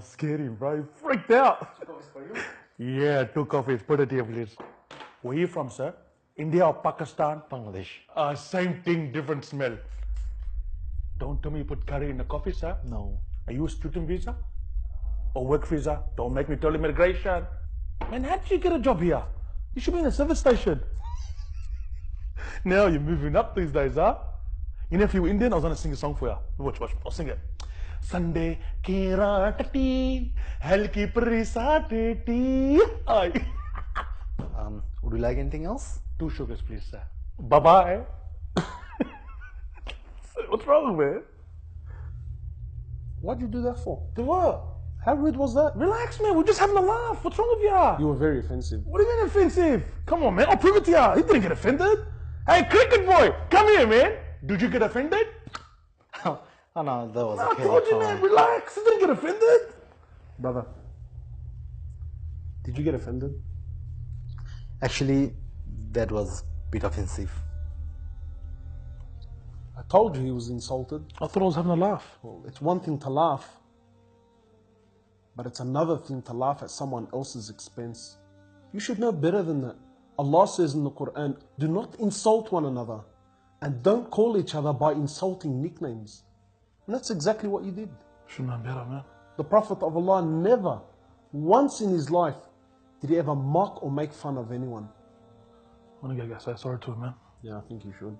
scared him, bro. He freaked out. Yeah, 2 coffees. Put it here, please. Where are you from, sir? India or Pakistan? Bangladesh. Same thing, different smell. Don't tell me you put curry in the coffee, sir. No. Are you a student visa? Or work visa? Don't make me tell immigration. Man, how did you get a job here? You should be in a service station. Now you're moving up these days, huh? You know, if you were Indian, I was gonna sing a song for you. Watch, I'll sing it. Sunday, kira tati, helki prisa tati. Would you like anything else? 2 sugars, please, sir. Bye-bye. What's wrong, man? Why'd you do that for? Do what? How rude was that? Relax, man. We're just having a laugh. What's wrong with you? You were very offensive. What do you mean offensive? Come on, man. I'll prove it to you. He didn't get offended. Hey, cricket boy, come here, man. Did you get offended? Oh no, that was I okay. told you, man. Relax. He didn't get offended. Brother, did you get offended? Actually, that was a bit offensive. I told you he was insulted. I thought I was having a laugh. Well, it's one thing to laugh, but it's another thing to laugh at someone else's expense. You should know better than that. Allah says in the Quran, do not insult one another and don't call each other by insulting nicknames. And that's exactly what you did. Shouldn't have better, man. The Prophet of Allah never, once in his life, did he ever mock or make fun of anyone. I'm gonna go say sorry to him, man. Yeah, I think you should.